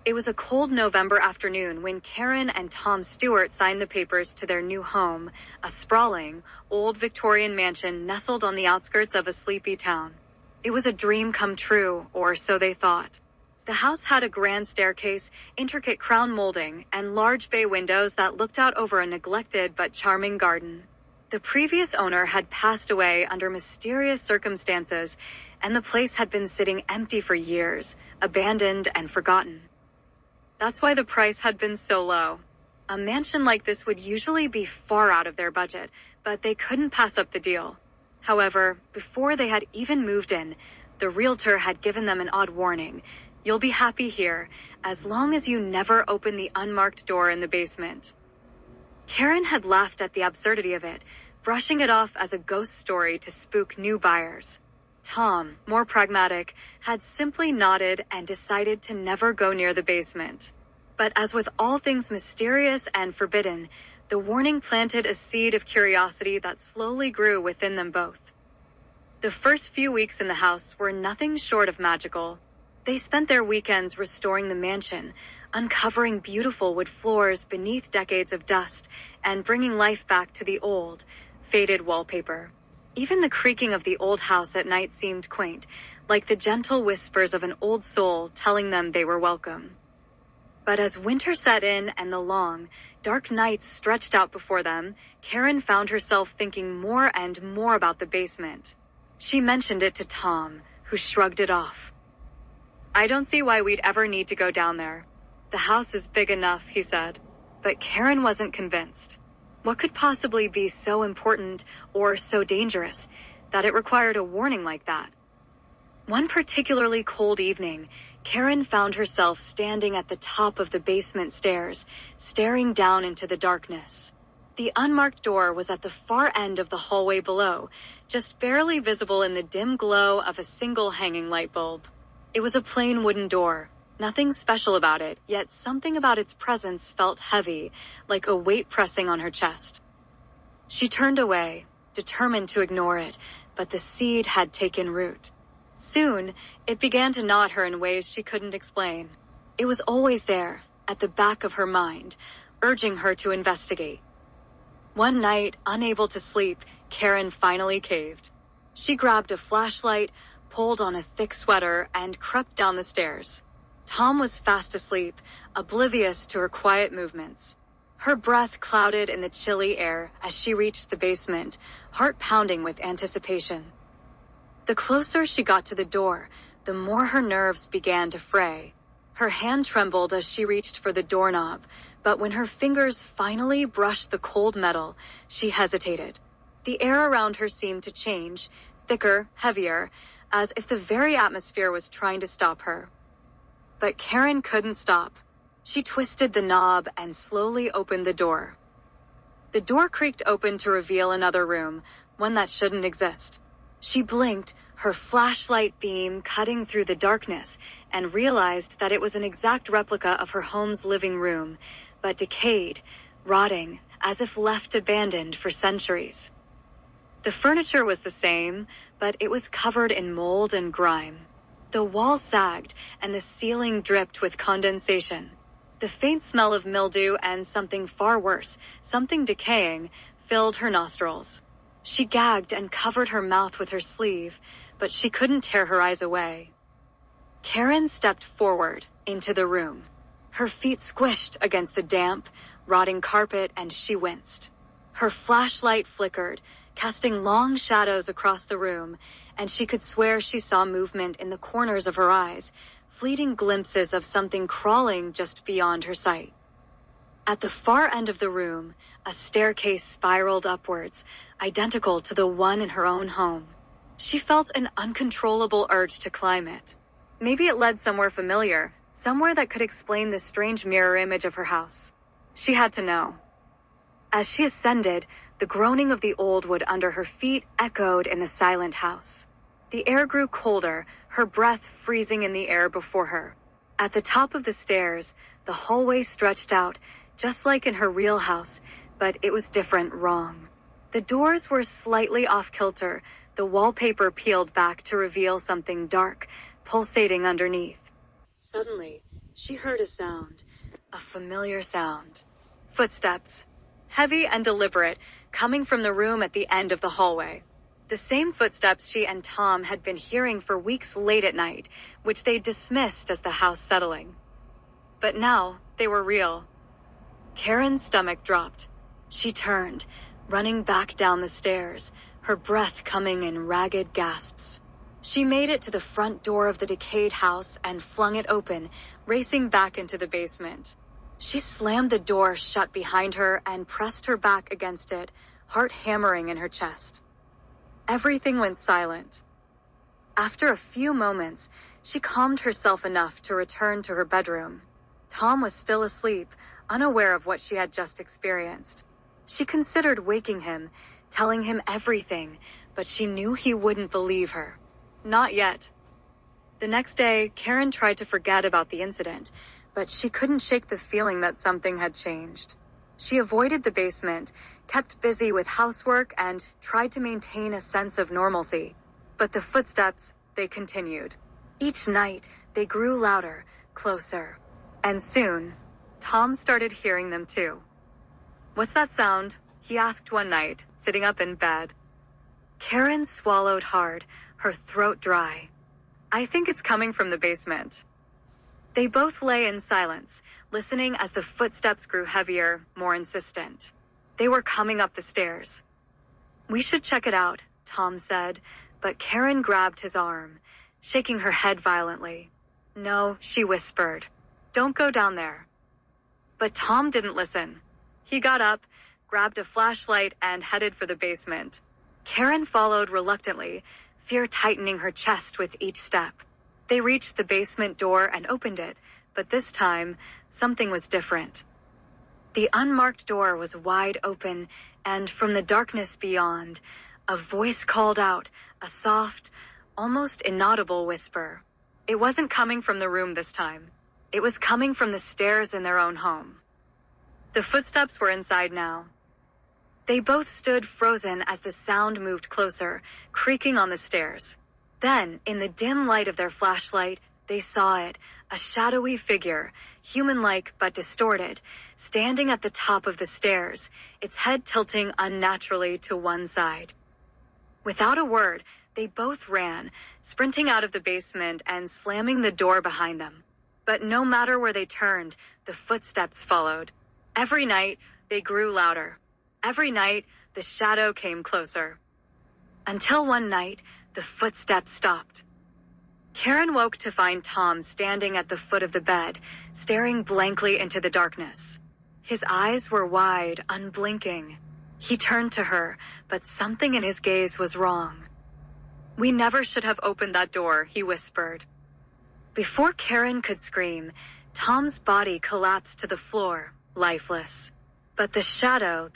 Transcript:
It was a cold November afternoon when Karen and Tom Stewart signed the papers to their new home, a sprawling, old Victorian mansion nestled on the outskirts of a sleepy town. It was a dream come true, or so they thought. The house had a grand staircase, intricate crown molding, and large bay windows that looked out over a neglected but charming garden. The previous owner had passed away under mysterious circumstances, and the place had been sitting empty for years, abandoned and forgotten. That's why the price had been so low. A mansion like this would usually be far out of their budget, but they couldn't pass up the deal. However, before they had even moved in, the realtor had given them an odd warning. You'll be happy here, as long as you never open the unmarked door in the basement. Karen had laughed at the absurdity of it, brushing it off as a ghost story to spook new buyers. Tom, more pragmatic, had simply nodded and decided to never go near the basement. But as with all things mysterious and forbidden, the warning planted a seed of curiosity that slowly grew within them both. The first few weeks in the house were nothing short of magical. They spent their weekends restoring the mansion, uncovering beautiful wood floors beneath decades of dust, and bringing life back to the old, faded wallpaper. Even the creaking of the old house at night seemed quaint, like the gentle whispers of an old soul telling them they were welcome. But as winter set in and the long, dark nights stretched out before them, Karen found herself thinking more and more about the basement. She mentioned it to Tom, who shrugged it off. "I don't see why we'd ever need to go down there. The house is big enough," he said. But Karen wasn't convinced. What could possibly be so important or so dangerous that it required a warning like that? One particularly cold evening, Karen found herself standing at the top of the basement stairs, staring down into the darkness. The unmarked door was at the far end of the hallway below, just barely visible in the dim glow of a single hanging light bulb. It was a plain wooden door. Nothing special about it, yet something about its presence felt heavy, like a weight pressing on her chest. She turned away, determined to ignore it, but the seed had taken root. Soon, it began to gnaw at her in ways she couldn't explain. It was always there, at the back of her mind, urging her to investigate. One night, unable to sleep, Karen finally caved. She grabbed a flashlight, pulled on a thick sweater, and crept down the stairs. Tom was fast asleep, oblivious to her quiet movements. Her breath clouded in the chilly air as she reached the basement, heart pounding with anticipation. The closer she got to the door, the more her nerves began to fray. Her hand trembled as she reached for the doorknob, but when her fingers finally brushed the cold metal, she hesitated. The air around her seemed to change, thicker, heavier, as if the very atmosphere was trying to stop her. But Karen couldn't stop. She twisted the knob and slowly opened the door. The door creaked open to reveal another room, one that shouldn't exist. She blinked, her flashlight beam cutting through the darkness, and realized that it was an exact replica of her home's living room, but decayed, rotting, as if left abandoned for centuries. The furniture was the same, but it was covered in mold and grime. The walls sagged, and the ceiling dripped with condensation. The faint smell of mildew and something far worse, something decaying, filled her nostrils. She gagged and covered her mouth with her sleeve, but she couldn't tear her eyes away. Karen stepped forward into the room. Her feet squished against the damp, rotting carpet, and she winced. Her flashlight flickered, casting long shadows across the room, and she could swear she saw movement in the corners of her eyes, fleeting glimpses of something crawling just beyond her sight. At the far end of the room, a staircase spiraled upwards, identical to the one in her own home. She felt an uncontrollable urge to climb it. Maybe it led somewhere familiar, somewhere that could explain the strange mirror image of her house. She had to know. As she ascended, the groaning of the old wood under her feet echoed in the silent house. The air grew colder, her breath freezing in the air before her. At the top of the stairs, the hallway stretched out, just like in her real house, but it was different, wrong. The doors were slightly off-kilter, the wallpaper peeled back to reveal something dark, pulsating underneath. Suddenly, she heard a sound, a familiar sound. Footsteps, heavy and deliberate, coming from the room at the end of the hallway. The same footsteps she and Tom had been hearing for weeks late at night, which they dismissed as the house settling. But now, they were real. Karen's stomach dropped. She turned, running back down the stairs, her breath coming in ragged gasps. She made it to the front door of the decayed house and flung it open, racing back into the basement. She slammed the door shut behind her and pressed her back against it, heart hammering in her chest. Everything went silent. After a few moments, she calmed herself enough to return to her bedroom. Tom was still asleep, unaware of what she had just experienced. She considered waking him, telling him everything, but she knew he wouldn't believe her. Not yet. The next day, Karen tried to forget about the incident, but she couldn't shake the feeling that something had changed. She avoided the basement, kept busy with housework, and tried to maintain a sense of normalcy. But the footsteps, they continued. Each night, they grew louder, closer. And soon, Tom started hearing them too. "What's that sound?" he asked one night, sitting up in bed. Karen swallowed hard, her throat dry. "I think it's coming from the basement." They both lay in silence, listening as the footsteps grew heavier, more insistent. They were coming up the stairs. "We should check it out," Tom said, but Karen grabbed his arm, shaking her head violently. "No," she whispered. "Don't go down there." But Tom didn't listen. He got up, grabbed a flashlight, and headed for the basement. Karen followed reluctantly, fear tightening her chest with each step. They reached the basement door and opened it, but this time, something was different. The unmarked door was wide open, and from the darkness beyond, a voice called out, a soft, almost inaudible whisper. It wasn't coming from the room this time. It was coming from the stairs in their own home. The footsteps were inside now. They both stood frozen as the sound moved closer, creaking on the stairs. Then, in the dim light of their flashlight, they saw it, a shadowy figure, human-like but distorted, standing at the top of the stairs, its head tilting unnaturally to one side. Without a word, they both ran, sprinting out of the basement and slamming the door behind them. But no matter where they turned, the footsteps followed. Every night, they grew louder. Every night, the shadow came closer. Until one night, the footsteps stopped. Karen woke to find Tom standing at the foot of the bed, staring blankly into the darkness. His eyes were wide, unblinking. He turned to her, but something in his gaze was wrong. "We never should have opened that door," he whispered. Before Karen could scream, Tom's body collapsed to the floor, lifeless. But the shadow,